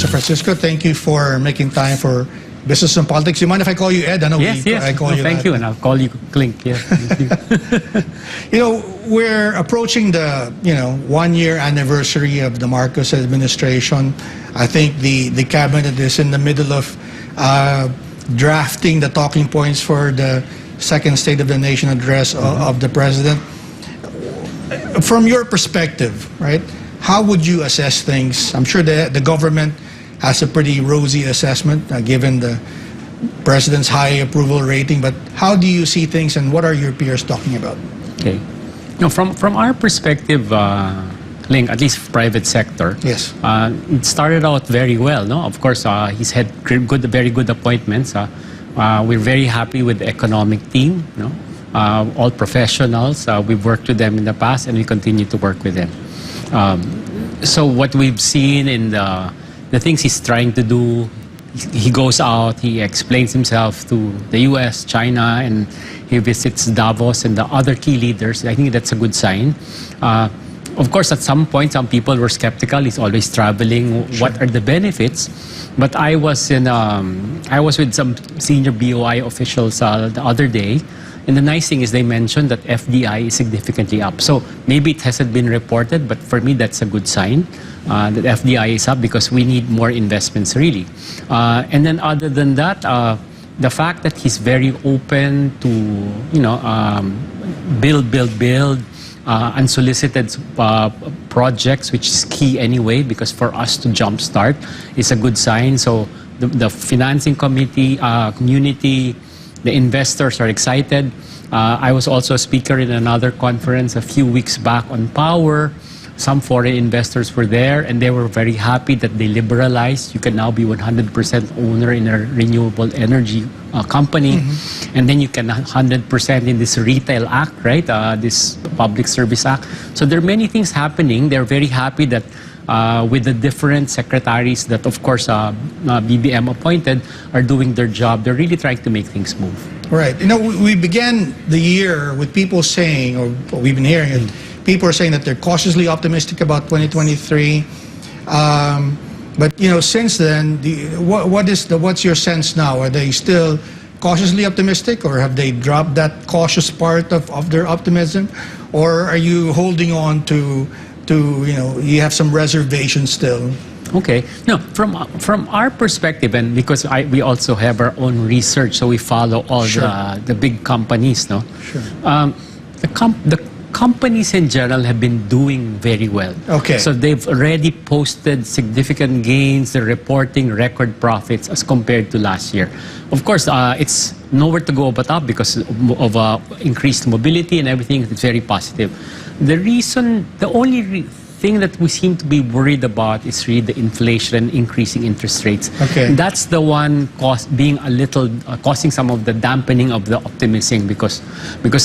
Mr. Francisco, thank you for making time for Business and Politics. You mind if I call you Ed? I know I call you thank you, and I'll call you Clink. Yes, thank you. We're approaching the 1-year anniversary of the Marcos administration. I think the cabinet is in the middle of drafting the talking points for the second State of the Nation address of the president. From your perspective, right? How would you assess things? I'm sure the government has a pretty rosy assessment given the president's high approval rating, but how do you see things and what are your peers talking about? Okay. From our perspective, Link, at least private sector, yes, it started out very well. No, of course, he's had very good appointments. We're very happy with the economic team. All professionals. We've worked with them in the past, and we continue to work with them. So what we've seen in the things he's trying to do, he goes out, he explains himself to the US, China, and he visits Davos and the other key leaders. I think that's a good sign. Of course, at some point, some people were skeptical. He's always traveling. Sure. What are the benefits? But I was with some senior BOI officials the other day, and the nice thing is they mentioned that FDI is significantly up. So maybe it hasn't been reported, but for me that's a good sign that FDI is up because we need more investments really. And then other than that, the fact that he's very open to build unsolicited projects, which is key anyway, because for us to jumpstart is a good sign. So the financing community, the investors are excited. I was also a speaker in another conference a few weeks back on power. Some foreign investors were there, and they were very happy that they liberalized. You can now be 100% owner in a renewable energy company, and then you can 100% in this Retail Act, right? This Public Service Act. So there are many things happening. They're very happy that with the different secretaries that, of course, BBM appointed are doing their job. They're really trying to make things move. Right. We began the year with people saying, or we've been hearing it, people are saying that they're cautiously optimistic about 2023. But since then, what's your sense now? Are they still cautiously optimistic, or have they dropped that cautious part of their optimism, or are you holding on to you have some reservations still? Okay. No, from our perspective, and because we also have our own research, so we follow all the big companies, no? Sure. The companies in general have been doing very well. Okay. So they've already posted significant gains. They're reporting record profits as compared to last year. Of course, it's nowhere to go but up because of increased mobility and everything. It's very positive. The only thing that we seem to be worried about is really the inflation and increasing interest rates. Okay. That's the one being a little causing some of the dampening of the optimism because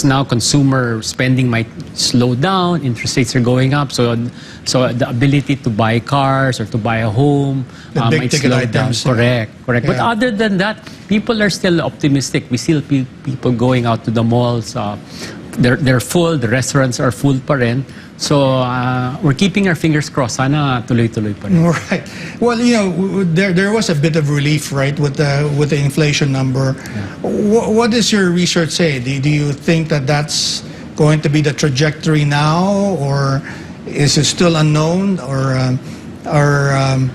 now consumer spending might slow down, interest rates are going up, so the ability to buy cars or to buy a home might slow down. Correct. Yeah. But other than that, people are still optimistic. We still see people going out to the malls. They're full. The restaurants are full pa rin. So we're keeping our fingers crossed. Sana tuloy-tuloy pa rin. Right. Well, there was a bit of relief, right, with the inflation number. Yeah. What does your research say? Do you think that that's going to be the trajectory now, or is it still unknown, or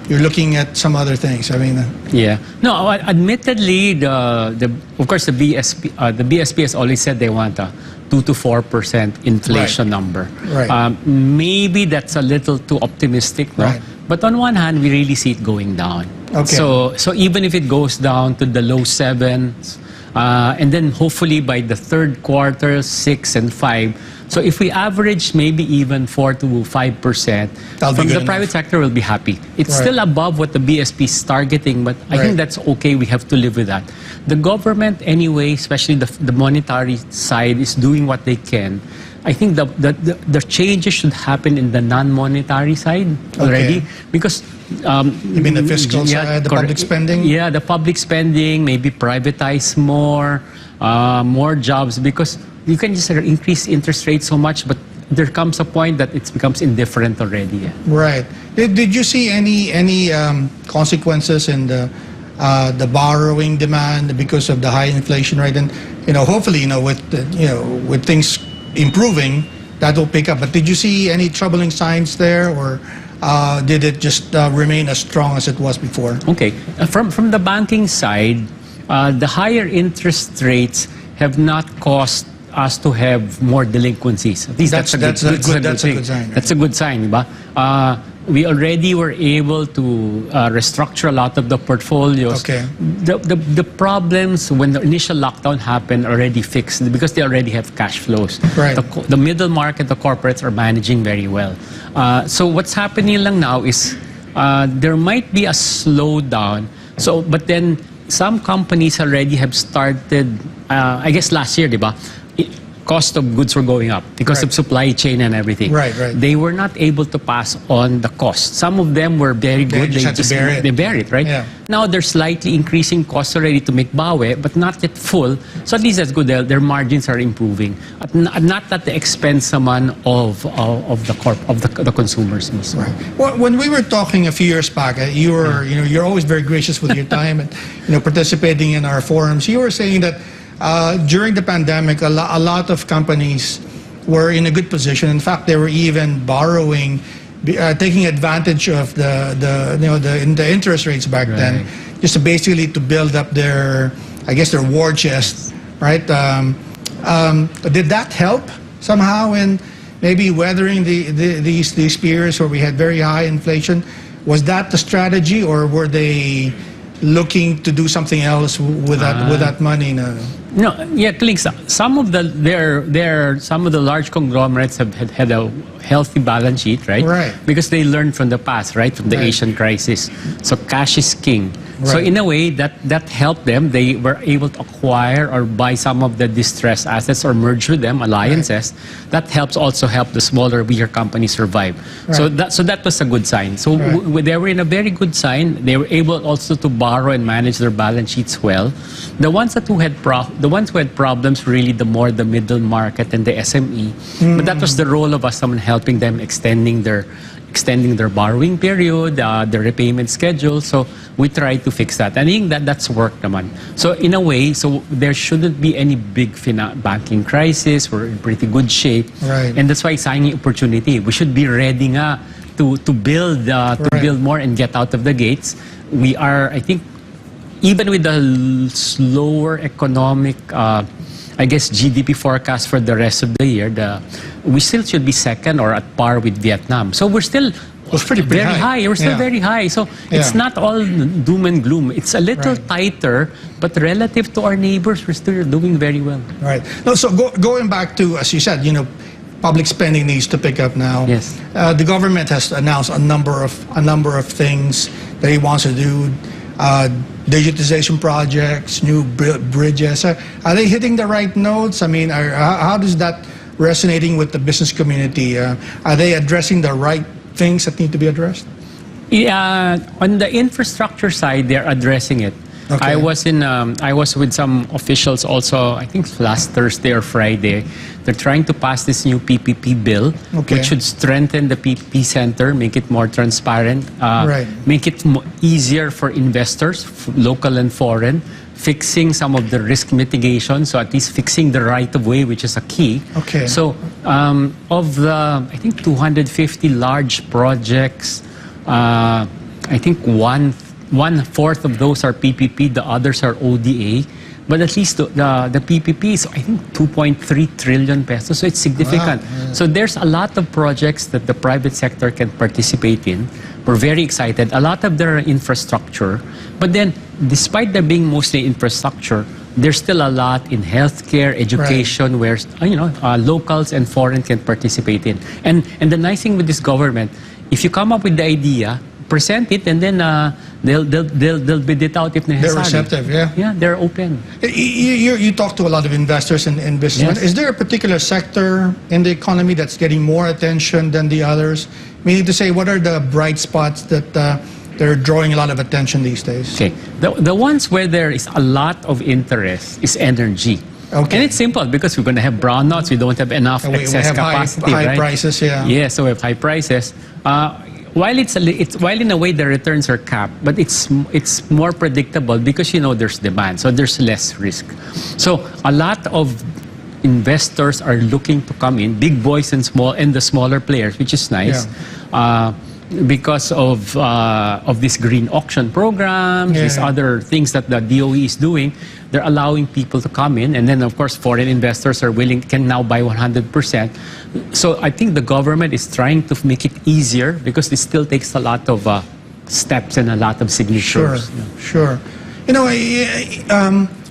you're looking at some other things? I mean, yeah. No, admittedly, of course the BSP has always said they want a 2 to 4% inflation number. Right. Maybe that's a little too optimistic, no? Right. But on one hand, we really see it going down. Okay. So even if it goes down to the low 7s, and then hopefully by the third quarter, 6 and 5. So if we average maybe even 4 to 5%, from the private sector will be happy. It's still above what the BSP is targeting, but I think that's okay. We have to live with that. The government anyway, especially the monetary side, is doing what they can. I think the changes should happen in the non-monetary side already, because you mean the fiscal side, the public spending? Yeah, the public spending, maybe privatize more jobs, because you can just increase interest rates so much, but there comes a point that it becomes indifferent already. Right. Did you see any consequences in the borrowing demand because of the high inflation rate? And hopefully, with things improving, that will pick up. But did you see any troubling signs there, or did it just remain as strong as it was before? Okay. From the banking side, the higher interest rates have not caused us to have more delinquencies. At least that's a good sign. That's a good sign, diba? We already were able to restructure a lot of the portfolios. Okay. The problems when the initial lockdown happened are already fixed because they already have cash flows. Right. The middle market, the corporates are managing very well. So what's happening lang now is there might be a slowdown. But then some companies already have started, I guess last year, diba? Cost of goods were going up because of supply chain and everything. Right. They were not able to pass on the cost. Some of them were very good. They bear it, right? Yeah. Now they're slightly increasing costs already to make bawi, but not yet full. So at least that's good. Their margins are improving, not at the expense naman of the consumers. Right. Well, when we were talking a few years back, you're always very gracious with your time and participating in our forums. You were saying that during the pandemic, a lot of companies were in a good position. In fact, they were even borrowing, taking advantage of the interest rates back then, just basically to build up their war chest, right? Did that help somehow in maybe weathering these periods where we had very high inflation? Was that the strategy, or were they looking to do something else with that money? No, colleagues. Some of the large conglomerates have had a healthy balance sheet, right? Right. Because they learned from the past, right? From the Asian crisis. So cash is king. Right. So in a way, that helped them. They were able to acquire or buy some of the distressed assets or merge with them, alliances. Right. That also help the smaller, weaker companies survive. Right. So that was a good sign. So they were in a very good sign. They were able also to borrow and manage their balance sheets well. The ones who had problems really the middle market and the SME. But that was the role of us, someone helping them extending their borrowing period, the repayment schedule. So we tried to fix that. I think that's worked naman. So in a way, there shouldn't be any big banking crisis. We're in pretty good shape. Right. And that's why it's an opportunity. We should be ready to build more and get out of the gates. We are, I think, even with the slower economic GDP forecast for the rest of the year, we still should be second or at par with Vietnam. So we're still very high. We're still very high. So it's not all doom and gloom. It's a little tighter, but relative to our neighbors, we're still doing very well. Right. No, so going back to, as you said, public spending needs to pick up now. Yes. The government has announced a number of things that it wants to do. Digitization projects, new bridges. Are they hitting the right notes? I mean, how does that resonating with the business community? Are they addressing the right things that need to be addressed? Yeah, on the infrastructure side, they're addressing it. Okay. I was with some officials also, I think last Thursday or Friday. They're trying to pass this new PPP bill, which should strengthen the PPP center, make it more transparent, make it easier for investors, local and foreign, fixing some of the risk mitigation, so at least fixing the right of way, which is a key. Okay. So of the, I think 250 large projects, I think one-fourth of those are PPP, the others are ODA. But at least the PPP is, I think, 2.3 trillion pesos, so it's significant. Wow. Yeah. So there's a lot of projects that the private sector can participate in. We're very excited. A lot of their infrastructure. But then, despite there being mostly infrastructure, there's still a lot in healthcare, education, where locals and foreign can participate in. And the nice thing with this government, if you come up with the idea, present it, and then they'll bid it out if necessary. They're receptive, Yeah, they're open. You talk to a lot of investors and businessmen. Is there a particular sector in the economy that's getting more attention than the others? Meaning to say, what are the bright spots that they're drawing a lot of attention these days? Okay, the ones where there is a lot of interest is energy. Okay. And it's simple because we're going to have brownouts. We don't have enough We excess have capacity, high right? prices, yeah. Yeah, so we have high prices. While while in a way the returns are capped, but it's more predictable because there's demand, so there's less risk. So a lot of investors are looking to come in, big boys and the smaller players, which is nice. Yeah. Because of this green auction programs, these other things that the DOE is doing, they're allowing people to come in, and then of course foreign investors can now buy 100%. So I think the government is trying to make it easier because it still takes a lot of steps and a lot of signatures. Sure.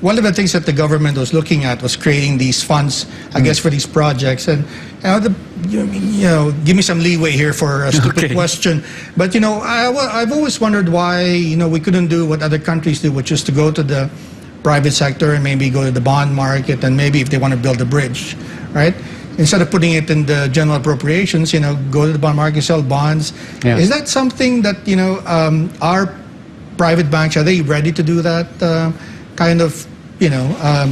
One of the things that the government was looking at was creating these funds, I guess, for these projects. And give me some leeway here for a stupid question. But I've always wondered why we couldn't do what other countries do, which is to go to the private sector and maybe go to the bond market, and maybe if they want to build a bridge, right? Instead of putting it in the general appropriations, go to the bond market, sell bonds. Yeah. Is that something that our private banks, are they ready to do that kind of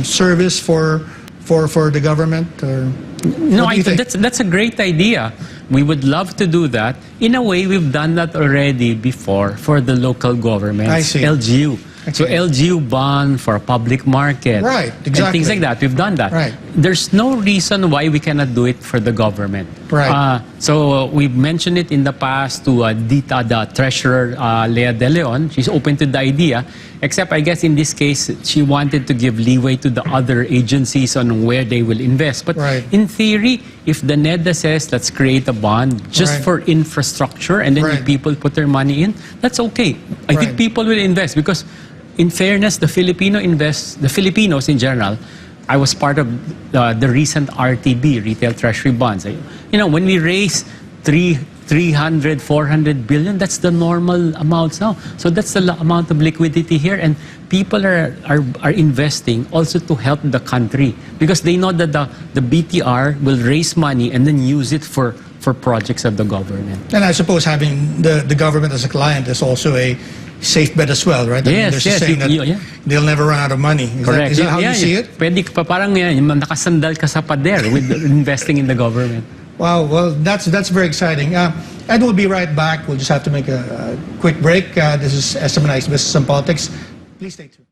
service for the government? Or no, I think that's a great idea. We would love to do that. In a way, we've done that already before for the local governments. I see. LGU. Okay. So LGU bond for a public market. Right, exactly. And things like that. We've done that. Right. There's no reason why we cannot do it for the government. Right. So we've mentioned it in the past to DITA, the treasurer, Lea De Leon. She's open to the idea. Except, I guess, in this case, she wanted to give leeway to the other agencies on where they will invest. But in theory, if the NEDA says, let's create a bond just for infrastructure, and then people put their money in, that's okay. I think people will invest because, in fairness, the Filipinos in general, I was part of the recent RTB, Retail Treasury Bonds. When we raise 300, 400 billion, that's the normal amounts now. So that's the amount of liquidity here, and people are investing also to help the country because they know that the BTR will raise money and then use it for projects of the government. And I suppose having the government as a client is also a safe bet as well, right? Yes, there's a saying that they'll never run out of money. Is that how you see it? Pwede ka parang nakasandal ka sa pader with investing in the government. Wow, well, that's very exciting. And we'll be right back. We'll just have to make a quick break. This is SMNI's Business and Politics. Please stay tuned.